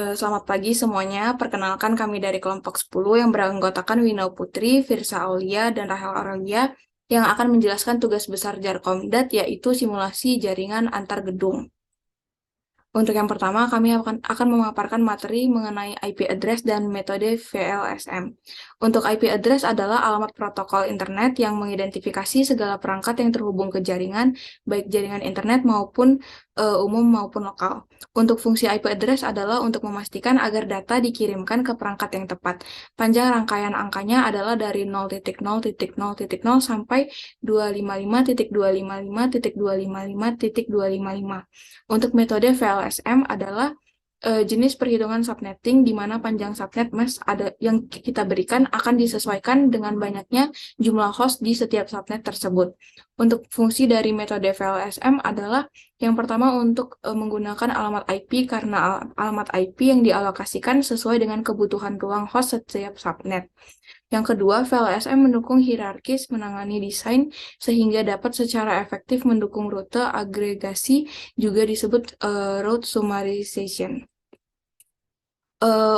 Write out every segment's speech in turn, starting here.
Selamat pagi semuanya. Perkenalkan kami dari kelompok 10 yang beranggotakan Wina Putri, Firsa Aulia, dan Rahel Aurelia yang akan menjelaskan tugas besar Jarkomdat, yaitu simulasi jaringan antar gedung. Untuk yang pertama, kami akan memaparkan materi mengenai IP address dan metode VLSM. Untuk IP address adalah alamat protokol internet yang mengidentifikasi segala perangkat yang terhubung ke jaringan, baik jaringan internet maupun umum maupun lokal. Untuk fungsi IP address adalah untuk memastikan agar data dikirimkan ke perangkat yang tepat. Panjang rangkaian angkanya adalah dari 0.0.0.0 sampai 255.255.255.255. Untuk metode VLSM adalah jenis perhitungan subnetting di mana panjang subnet mask yang kita berikan akan disesuaikan dengan banyaknya jumlah host di setiap subnet tersebut. Untuk fungsi dari metode VLSM adalah yang pertama untuk menggunakan alamat IP karena alamat IP yang dialokasikan sesuai dengan kebutuhan ruang host setiap subnet. Yang kedua, VLSM mendukung hierarkis menangani desain sehingga dapat secara efektif mendukung rute agregasi, juga disebut route summarization.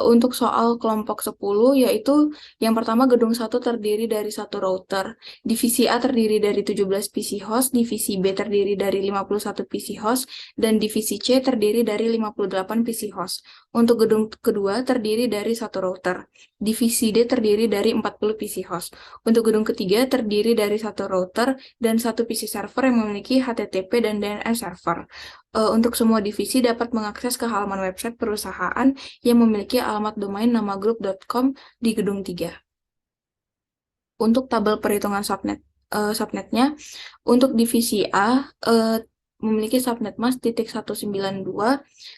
Untuk soal kelompok 10, yaitu yang pertama gedung 1 terdiri dari satu router, divisi A terdiri dari 17 PC host, divisi B terdiri dari 51 PC host, dan divisi C terdiri dari 58 PC host. Untuk gedung kedua terdiri dari satu router, divisi D terdiri dari 40 PC host. Untuk gedung ketiga terdiri dari satu router dan satu PC server yang memiliki HTTP dan DNS server. Untuk semua divisi dapat mengakses ke halaman website perusahaan yang memiliki alamat domain nama grup.com di gedung 3. Untuk tabel perhitungan subnetnya, untuk divisi A memiliki subnet mask .192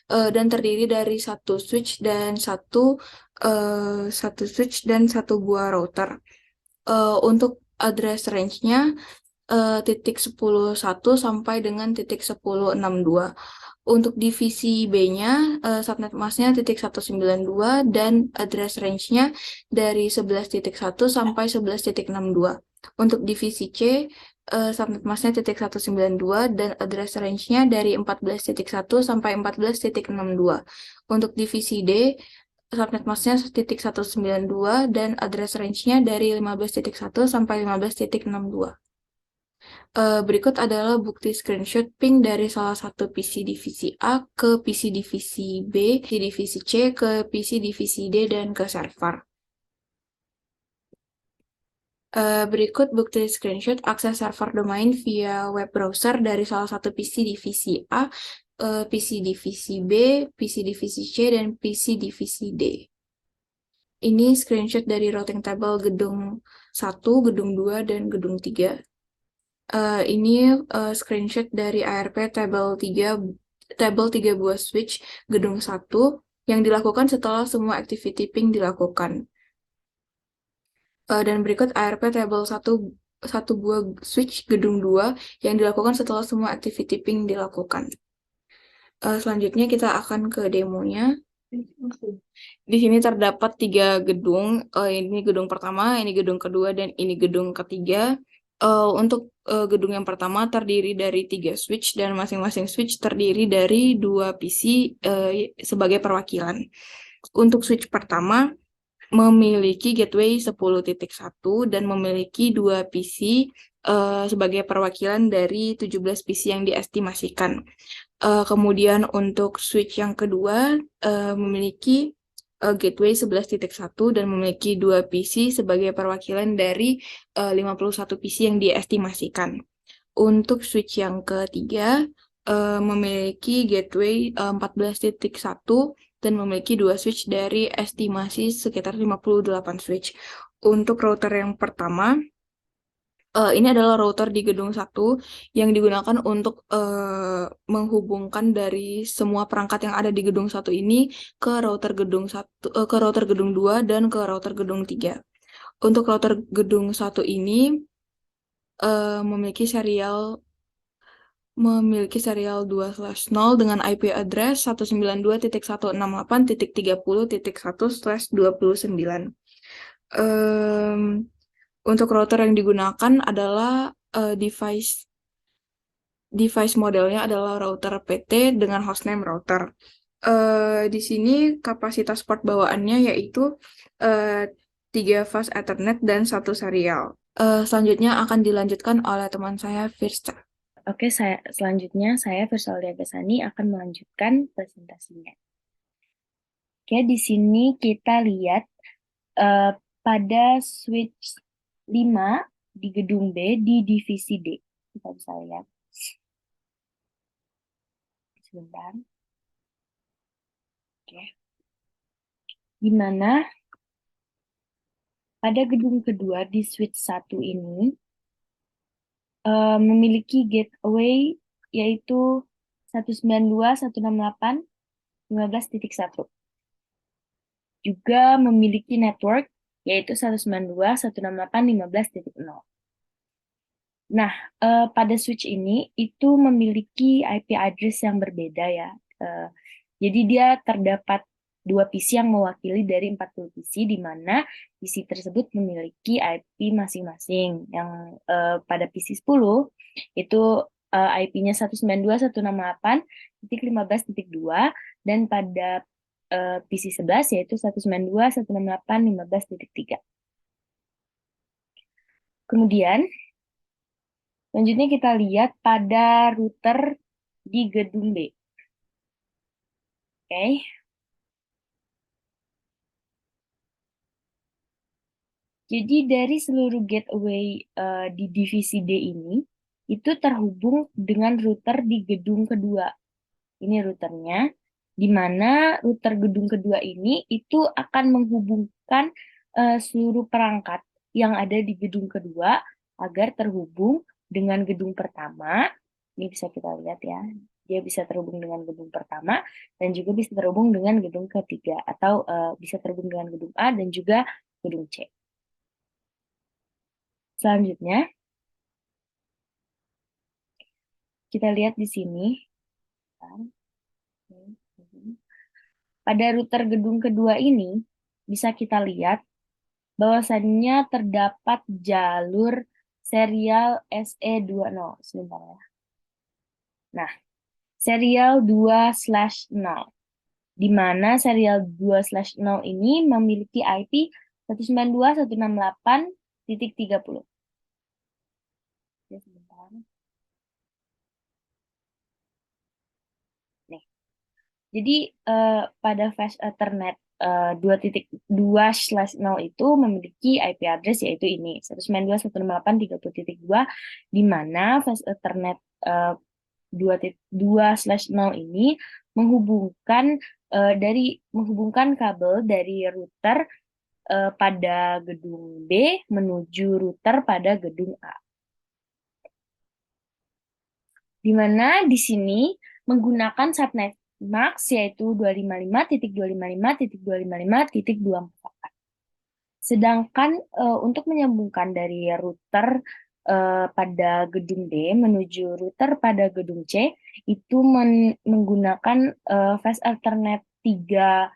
dan terdiri dari satu switch dan satu buah router. Untuk address range-nya titik 10.1 sampai dengan titik 10.62. Untuk divisi B-nya, subnet masknya titik 192 dan address range-nya dari 11.1 sampai 11.62. Untuk divisi C, subnet masknya titik 192 dan address range-nya dari 14.1 sampai 14.62. Untuk divisi D, subnet masknya titik 192 dan address range-nya dari 15.1 sampai 15.62. Berikut adalah bukti screenshot ping dari salah satu PC divisi A ke PC divisi B, PC divisi C ke PC divisi D, dan ke server. Berikut bukti screenshot akses server domain via web browser dari salah satu PC divisi A, PC divisi B, PC divisi C, dan PC divisi D. Ini screenshot dari routing table gedung 1, gedung 2, dan gedung 3. Ini screenshot dari ARP tabel 3 buah switch gedung 1 yang dilakukan setelah semua activity ping dilakukan. Dan berikut ARP tabel 1 buah switch gedung 2 yang dilakukan setelah semua activity ping dilakukan. Selanjutnya kita akan ke demonya. Di sini terdapat 3 gedung. Ini gedung pertama, ini gedung kedua, dan ini gedung ketiga. Untuk gedung yang pertama terdiri dari 3 switch dan masing-masing switch terdiri dari 2 PC sebagai perwakilan. Untuk switch pertama memiliki gateway 10.1 dan memiliki 2 PC sebagai perwakilan dari 17 PC yang diestimasikan. Kemudian untuk switch yang kedua memiliki gateway 11.1 dan memiliki 2 PC sebagai perwakilan dari 51 PC yang diestimasikan. Untuk switch yang ketiga memiliki gateway 14.1 dan memiliki 2 switch dari estimasi sekitar 58 switch. Untuk router yang pertama, ini adalah router di gedung 1 yang digunakan untuk menghubungkan dari semua perangkat yang ada di gedung 1 ini ke router gedung 2 dan ke router gedung 3. Untuk router gedung 1 ini memiliki serial 2/0 dengan IP address 192.168.30.1/29. Untuk router yang digunakan adalah device modelnya adalah router PT dengan hostname router. Di sini kapasitas port bawaannya yaitu eh, 3 fast Ethernet dan 1 serial. Selanjutnya akan dilanjutkan oleh teman saya, Firsa. Oke, selanjutnya saya Virsalia Gasani akan melanjutkan presentasinya. Oke, di sini kita lihat eh, pada switch 5 di gedung B di divisi D. Kita bisa lihat sebentar. Oke. Di mana pada gedung kedua di switch 1 ini memiliki gateway yaitu 192.168.15.1. Juga memiliki network yaitu 192.168.15.0. Nah, pada switch ini itu memiliki IP address yang berbeda ya. Eh, jadi dia terdapat 2 PC yang mewakili dari 40 PC, di mana PC tersebut memiliki IP masing-masing. Yang pada PC 10 itu IP-nya 192.168.15.2, dan pada PC 11 yaitu 192.168.15.3. Kemudian selanjutnya kita lihat pada router di gedung B. Oke. Jadi dari seluruh gateway di divisi D ini itu terhubung dengan router di gedung kedua. Ini routernya, di mana router gedung kedua ini itu akan menghubungkan seluruh perangkat yang ada di gedung kedua agar terhubung dengan gedung pertama. Ini bisa kita lihat ya, dia bisa terhubung dengan gedung pertama dan juga bisa terhubung dengan gedung ketiga, atau bisa terhubung dengan gedung A dan juga gedung C. Selanjutnya, kita lihat di sini. Pada router gedung kedua ini, bisa kita lihat bahwasannya terdapat jalur serial SE20. Sebentar ya. Nah, serial 2/0, di mana serial 2/0 ini memiliki IP 192.168.30. Ya, sebentar. Nih. Jadi pada Fast Ethernet 2.2/0 itu memiliki IP address yaitu ini 192.168.30.2, di mana Fast Ethernet 2.2/0 ini menghubungkan menghubungkan kabel dari router pada gedung B menuju router pada gedung A. Di mana di sini menggunakan subnet max yaitu 255.255.255.24. Sedangkan untuk menyambungkan dari router pada gedung D menuju router pada gedung C itu menggunakan fast Ethernet 3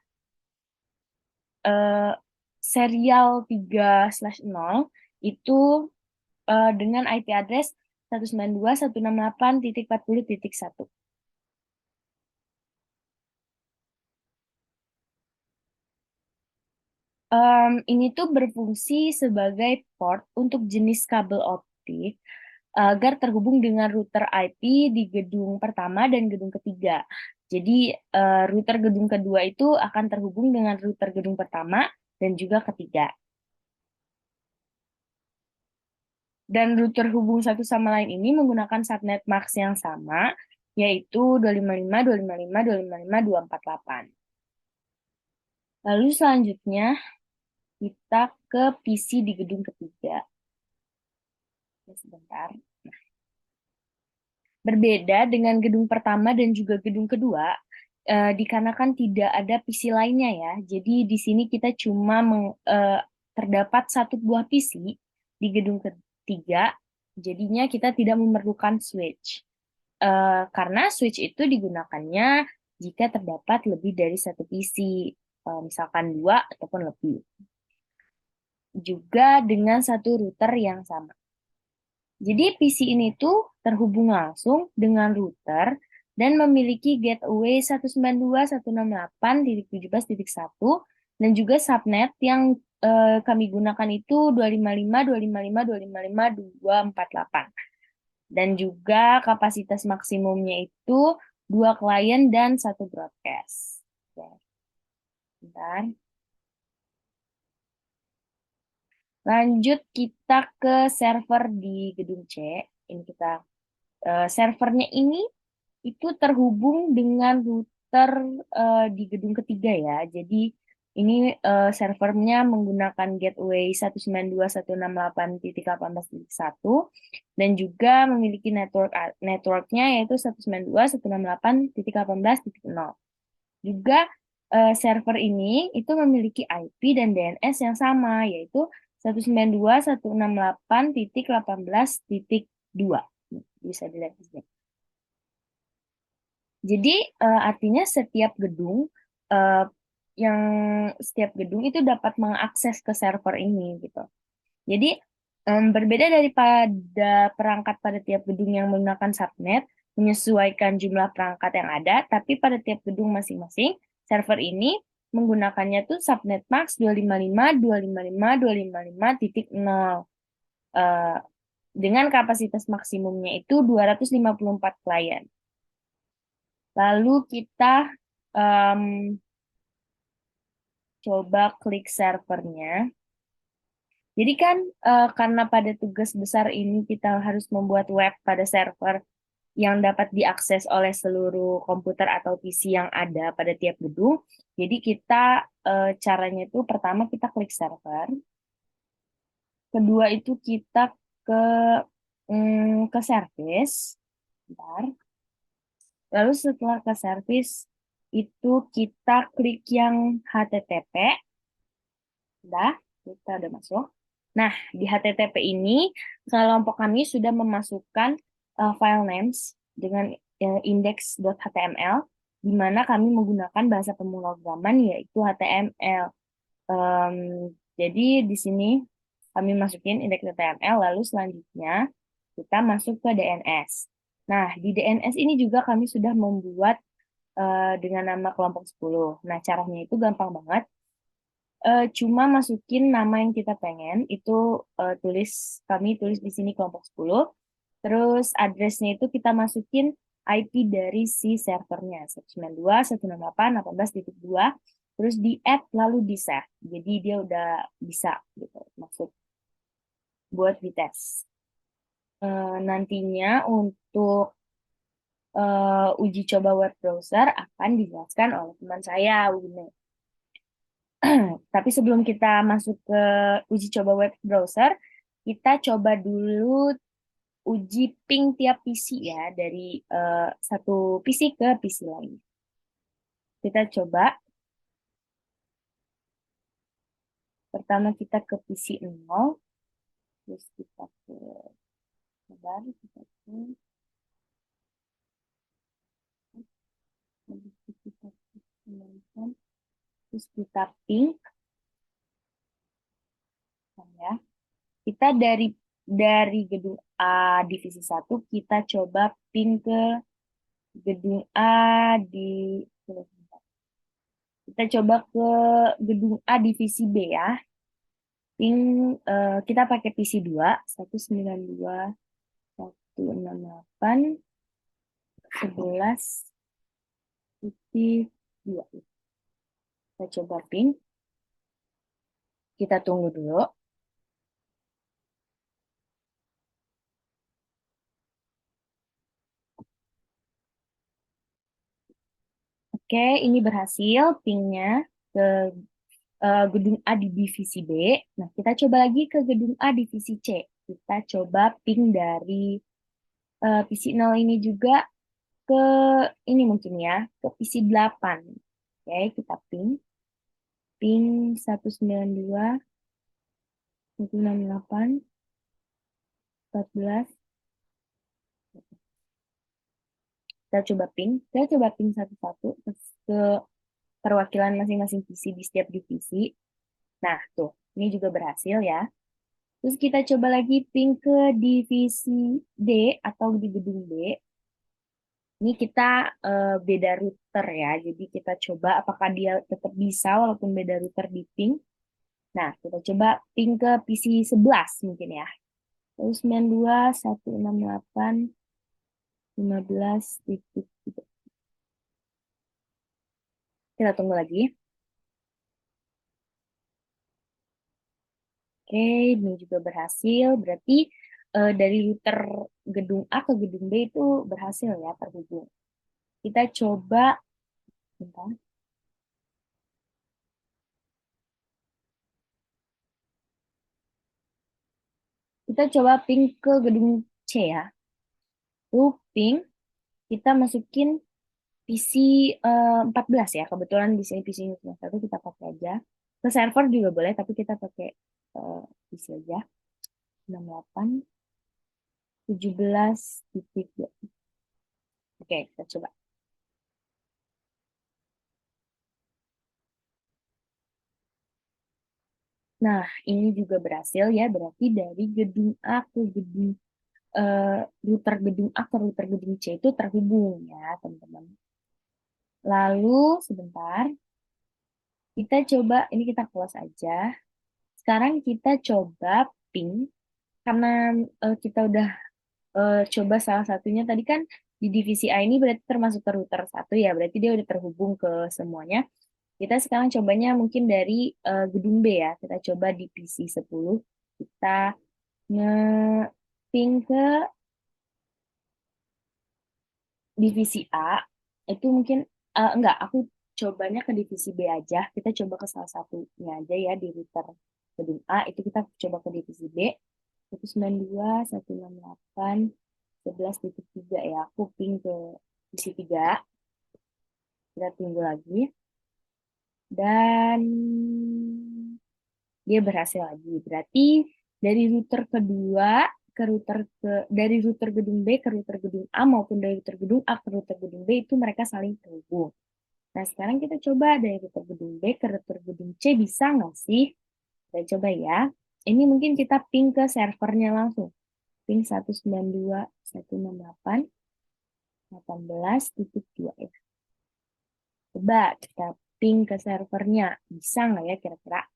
eh, serial 3/0 itu dengan IP address 192.168.40.1. Ini tuh berfungsi sebagai port untuk jenis kabel optik agar terhubung dengan router IP di gedung pertama dan gedung ketiga. Jadi router gedung kedua itu akan terhubung dengan router gedung pertama dan juga ketiga. Dan router hubung satu sama lain ini menggunakan subnet max yang sama, yaitu 255.255.255.248. Lalu selanjutnya kita ke PC di gedung ketiga. Ya, sebentar. Berbeda dengan gedung pertama dan juga gedung kedua, dikarenakan tidak ada PC lainnya ya. Jadi di sini kita cuma terdapat satu buah PC di gedung ketiga, jadinya kita tidak memerlukan switch. Karena switch itu digunakannya jika terdapat lebih dari satu PC, misalkan 2 ataupun lebih. Juga dengan satu router yang sama. Jadi PC ini tuh terhubung langsung dengan router dan memiliki gateway 192.168.17.1 dan juga subnet yang kami gunakan itu 255, 255, 255, 248. Dan juga kapasitas maksimumnya itu 2 klien dan 1 broadcast. Oke. Bentar. Lanjut kita ke server di gedung C. Ini kita servernya ini itu terhubung dengan router di gedung ketiga ya. Jadi ini servernya menggunakan gateway 192.168.18.1 dan juga memiliki networknya yaitu 192.168.18.0. Juga server ini itu memiliki IP dan DNS yang sama yaitu 192.168.18.2. Bisa dilihat di sini. Jadi artinya eh, setiap gedung itu dapat mengakses ke server ini gitu. Jadi berbeda daripada perangkat pada tiap gedung yang menggunakan subnet, menyesuaikan jumlah perangkat yang ada, tapi pada tiap gedung masing-masing server ini menggunakannya tuh subnet max 255.255.255.0 dengan kapasitas maksimumnya itu 254 klien. Lalu kita coba klik servernya. Jadi kan karena pada tugas besar ini kita harus membuat web pada server yang dapat diakses oleh seluruh komputer atau PC yang ada pada tiap gedung. Jadi kita caranya itu pertama kita klik server. Kedua itu kita ke ke service. Bentar. Lalu setelah ke service itu kita klik yang HTTP. Kita udah masuk. Nah, di HTTP ini kelompok kami sudah memasukkan file names dengan index.html di mana kami menggunakan bahasa pemrograman yaitu HTML. Jadi di sini kami masukin index.html lalu selanjutnya kita masuk ke DNS. Nah, di DNS ini juga kami sudah membuat dengan nama kelompok 10. Nah, caranya itu gampang banget. Cuma masukin nama yang kita pengen, itu kami tulis di sini kelompok 10. Terus addressnya itu kita masukin IP dari si servernya, 192.168.18.2. Terus di add lalu di save. Jadi dia udah bisa gitu masuk buat dites. Nantinya untuk uji coba web browser akan dijelaskan oleh teman saya, Wine. Tapi sebelum kita masuk ke uji coba web browser, kita coba dulu uji ping tiap PC ya, dari satu PC ke PC lain. Kita coba. Pertama kita ke PC 0, terus kita ke sebentar, kita ke terus kita ping ya. Kita dari gedung A divisi 1 kita coba ping ke gedung A di kita coba ke gedung A divisi B ya. Ping kita pakai PC 2 192.168.11.2. Kita coba ping. Kita tunggu dulu. Oke, ini berhasil pingnya ke gedung A di divisi B. Nah, kita coba lagi ke gedung A divisi C. Kita coba ping dari PC 0 ini juga ke ini mungkin ya, ke PC 8. Oke, kita ping. Ping 192.168.14. Kita coba ping satu-satu ke perwakilan masing-masing PC di setiap divisi. Nah, tuh, ini juga berhasil ya. Terus kita coba lagi ping ke divisi D atau di gedung B. Ini kita beda router ya. Jadi kita coba apakah dia tetap bisa walaupun beda router di ping. Nah, kita coba ping ke PC 11 mungkin ya. 92.168.15.3. Kita tunggu lagi. Oke, ini juga berhasil. Berarti dari router gedung A ke gedung B itu berhasil ya terhubung. Kita coba, bentar. Kita coba ping ke gedung C ya. Tuh ping, kita masukin PC 14 ya. Kebetulan di sini PC cuma satu, kita pakai aja. Ke server juga boleh, tapi kita pakai PC aja. 68.17.2. Oke, kita coba. Nah, ini juga berhasil ya. Berarti dari gedung A ke gedung router gedung A ke router gedung C itu terhubung ya, teman-teman. Lalu sebentar, kita coba, ini kita close aja. Sekarang kita coba ping, karena kita udah coba salah satunya tadi kan di divisi A ini berarti termasuk ke router satu ya, berarti dia udah terhubung ke semuanya. Kita sekarang cobanya mungkin dari gedung B ya, kita coba di PC 10, kita nge-ping ke divisi A, itu mungkin, enggak, aku cobanya ke divisi B aja, kita coba ke salah satunya aja ya, di router gedung A, itu kita coba ke divisi B, 192.168.11.3 ya, aku ping ke divisi 3, kita tunggu lagi, dan dia berhasil lagi, berarti dari router kedua ke router dari router gedung B ke router gedung A maupun dari router gedung A ke router gedung B itu mereka saling terhubung. Nah, sekarang kita coba dari router gedung B ke router gedung C, bisa nggak sih? Kita coba ya. Ini mungkin kita ping ke servernya langsung. Ping 192.168.18.2 ya. Coba kita ping ke servernya. Bisa nggak ya kira-kira?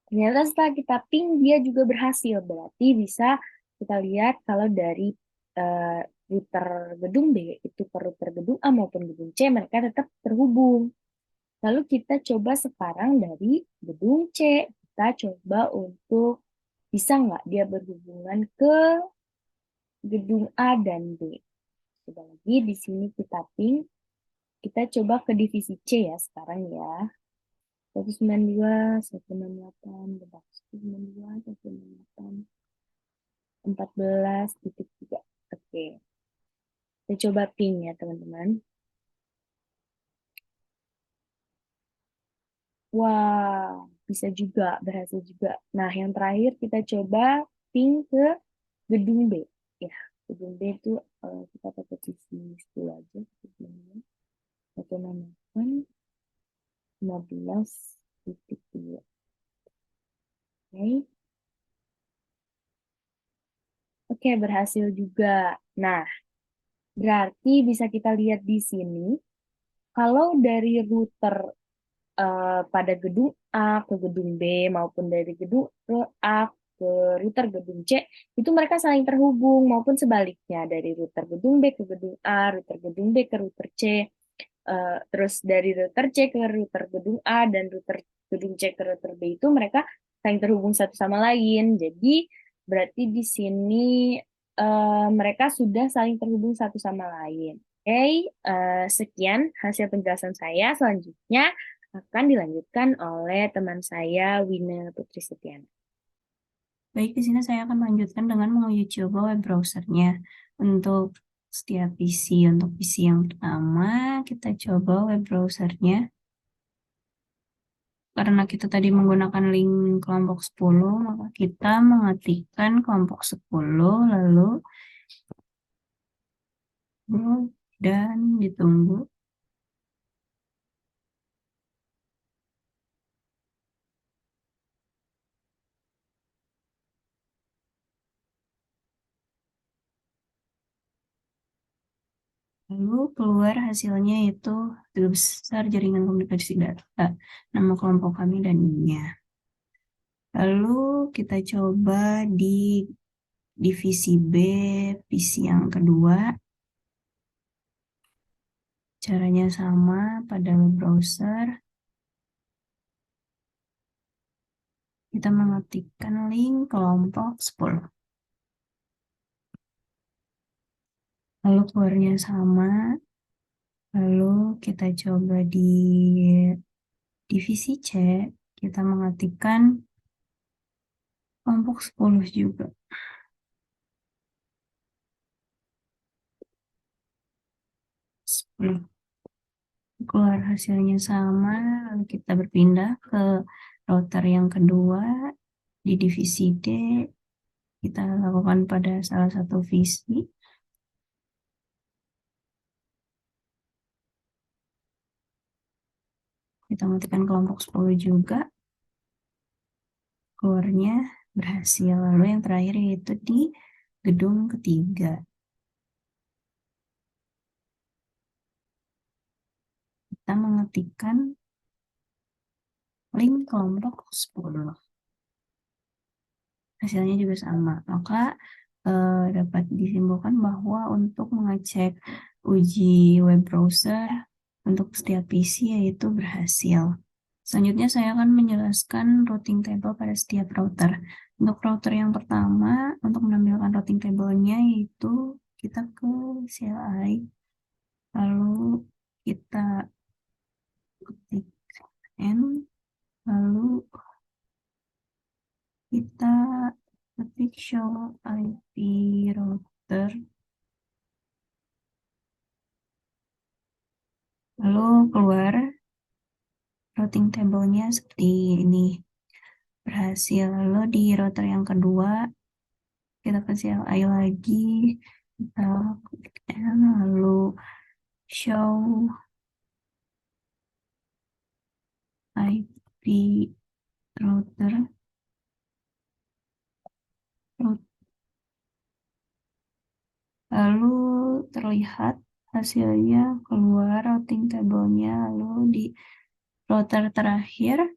Ternyata setelah kita ping, dia juga berhasil. Berarti bisa kita lihat kalau dari eh, router gedung B itu ke router gedung A maupun gedung C, mereka tetap terhubung. Lalu kita coba sekarang dari gedung C. Kita coba untuk bisa nggak dia berhubungan ke gedung A dan B. Coba lagi di sini kita ping. Kita coba ke divisi C ya sekarang ya. 192.168.14.3. Oke. Kita coba ping ya teman-teman. Wah, bisa juga, berhasil juga. Nah, yang terakhir kita coba ping ke gedung B. Ya, gedung B itu kita pakai sisi 10 aja. Gedungnya. 168.15.2. Oke. Oke, berhasil juga. Nah, berarti bisa kita lihat di sini, kalau dari router pada gedung A ke gedung B maupun dari gedung A ke router gedung C, itu mereka saling terhubung maupun sebaliknya dari router gedung B ke gedung A, router gedung B ke router C, terus dari router C ke router gedung A dan router gedung C ke router B itu mereka saling terhubung satu sama lain. Jadi berarti di sini mereka sudah saling terhubung satu sama lain. Oke, sekian hasil penjelasan saya. Selanjutnya akan dilanjutkan oleh teman saya, Wina Putri Setiana. Baik, di sini saya akan melanjutkan dengan menguji coba web browsernya. Untuk setiap PC, untuk PC yang pertama, kita coba web browsernya. Karena kita tadi menggunakan link kelompok 10, maka kita mengetikkan kelompok 10, lalu dan ditunggu. Lalu keluar hasilnya itu Duta Besar Jaringan Komunikasi Data, nama kelompok kami dan ininya. Lalu kita coba di divisi B, PC yang kedua. Caranya sama pada web browser. Kita mengetikkan link kelompok 10. Lalu keluarnya sama. Lalu kita coba di divisi C, kita mengetikkan kelompok 10 juga. Keluar hasilnya sama, lalu kita berpindah ke router yang kedua di divisi D. Kita lakukan pada salah satu visi. Kita mengetikkan kelompok 10 juga. Keluarnya berhasil. Lalu yang terakhir yaitu di gedung ketiga. Kita mengetikkan link kelompok 10. Hasilnya juga sama. Maka dapat disimpulkan bahwa untuk mengecek uji web browser untuk setiap PC yaitu berhasil. Selanjutnya saya akan menjelaskan routing table pada setiap router. Untuk router yang pertama, untuk menampilkan routing table-nya yaitu kita ke CLI, lalu kita ketik N, lalu kita ketik show IP router, lalu keluar routing table-nya seperti ini. Berhasil. Lalu di router yang kedua, kita ke CLI lagi, kita klik N, lalu show IP router. Lalu terlihat hasilnya keluar routing table-nya. Lalu di router terakhir,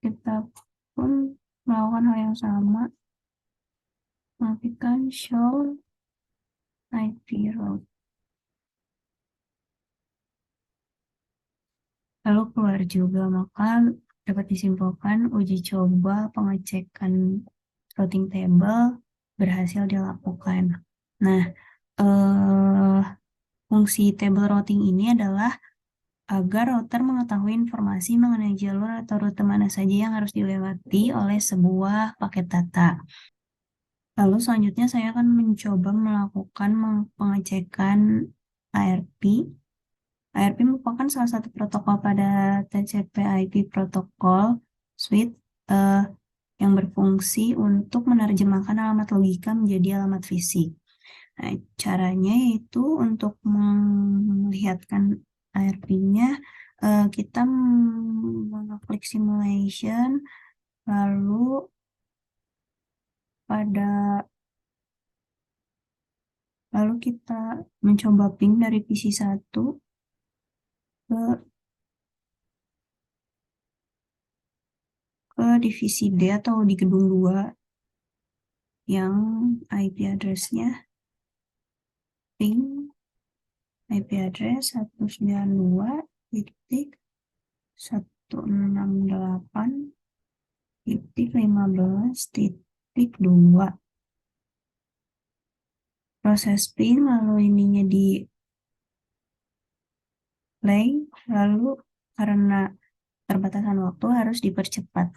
kita pun melakukan hal yang sama. Matikan show IP route. Lalu keluar juga, maka dapat disimpulkan uji coba pengecekan routing table berhasil dilakukan. Nah, fungsi table routing ini adalah agar router mengetahui informasi mengenai jalur atau rute mana saja yang harus dilewati oleh sebuah paket data. Lalu selanjutnya saya akan mencoba melakukan pengecekan ARP. ARP merupakan salah satu protokol pada TCP/IP protokol suite yang berfungsi untuk menerjemahkan alamat logika menjadi alamat fisik. Nah, caranya yaitu untuk melihatkan ARP-nya, kita mengklik simulation, lalu kita mencoba ping dari PC 1 ke divisi D atau di gedung 2 yang IP address-nya ping IP address 192.168.15.2. Proses ping lalu ininya di play, lalu karena terbatasan waktu harus dipercepat.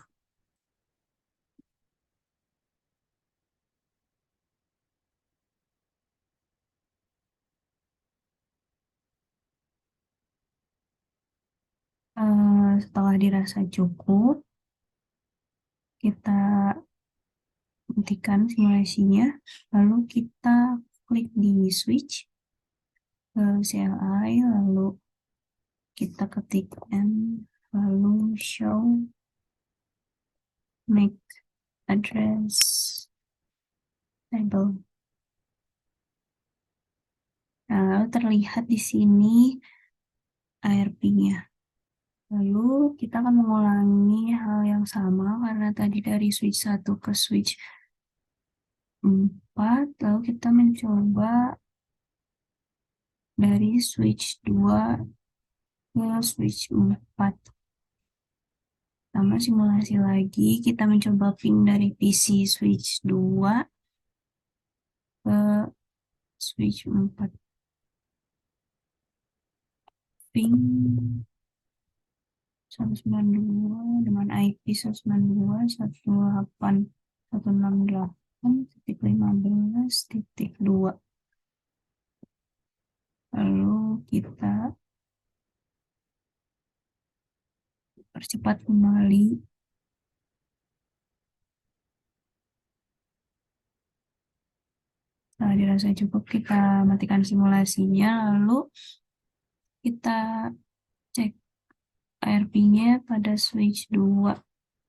Setelah dirasa cukup, kita hentikan simulasinya, lalu kita klik di switch ke CLI, lalu kita ketik N, lalu show make address table. Nah, lalu terlihat di sini ARP-nya. Lalu kita akan mengulangi hal yang sama karena tadi dari switch 1 ke switch 4, lalu kita mencoba dari switch 2 ke switch 4. Sama simulasi lagi, kita mencoba ping dari PC switch 2 ke switch 4. Ping 192 dengan IP 192.168.168.15.2. Lalu kita percepat kembali. Setelah dirasa cukup, kita matikan simulasinya, lalu kita cek ARP-nya pada switch 2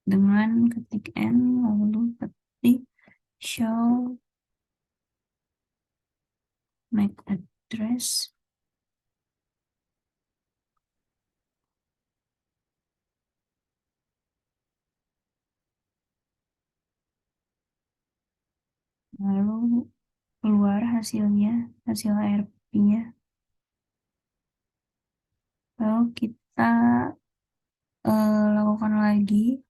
dengan ketik N, lalu ketik show MAC address. Lalu keluar hasilnya, hasil ARP-nya. Lalu kita lakukan lagi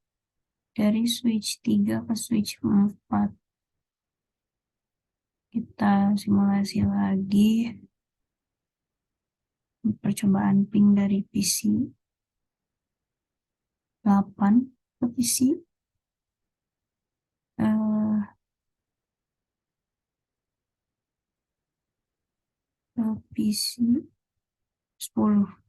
dari switch 3 ke switch 4. Kita simulasi lagi percobaan ping dari PC 8 ke PC ke PC 10.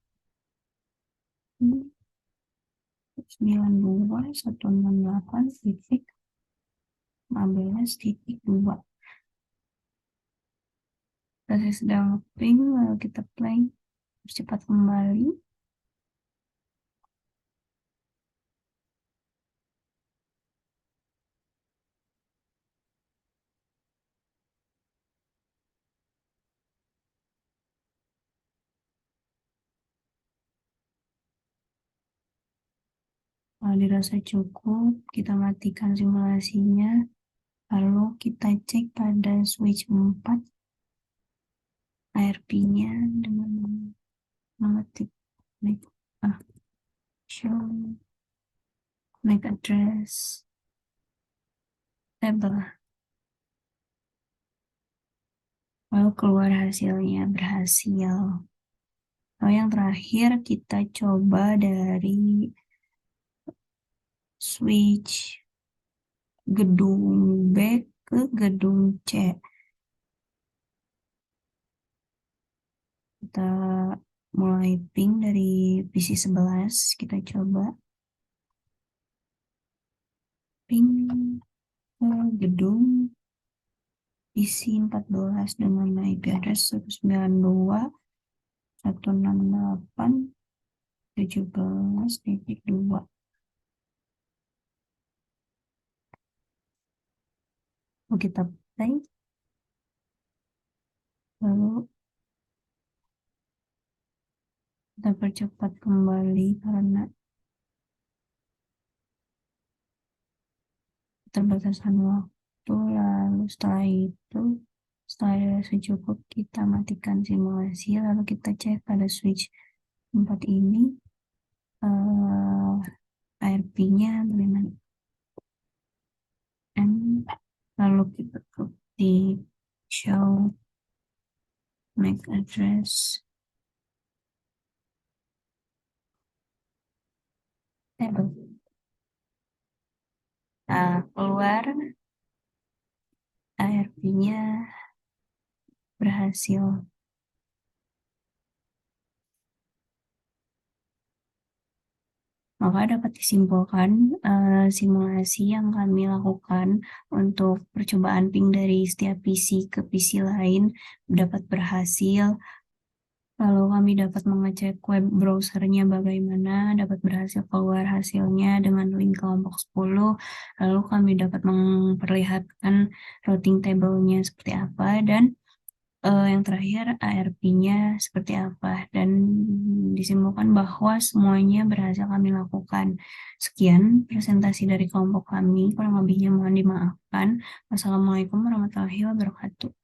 92.168.15.2. Proses sedang ping, lalu kita play, percepat kembali. Kalau dirasa cukup, kita matikan simulasinya, lalu kita cek pada switch 4 ARP-nya dengan mengetik show MAC address table. Lalu keluar hasilnya berhasil. Lalu yang terakhir kita coba dari switch gedung B ke gedung C. Kita mulai ping dari PC 11, kita coba ping ke gedung PC 14 dengan IP address 192.168.17.2. Lalu kita play, lalu kita percepat kembali karena keterbatasan waktu. Lalu setelah itu, setelah cukup, kita matikan simulasi, lalu kita cek pada switch 4 ini ARP-nya dengan N, lalu kita ketik show MAC address table. Nah, keluar ARP-nya berhasil. Maka dapat disimpulkan simulasi yang kami lakukan untuk percobaan ping dari setiap PC ke PC lain dapat berhasil. Lalu kami dapat mengecek web browsernya bagaimana, dapat berhasil keluar hasilnya dengan link kelompok 10. Lalu kami dapat memperlihatkan routing table-nya seperti apa, dan yang terakhir ARP-nya seperti apa, dan disimpulkan bahwa semuanya berhasil kami lakukan. Sekian presentasi dari kelompok kami, kurang lebihnya mohon dimaafkan. Wassalamualaikum warahmatullahi wabarakatuh.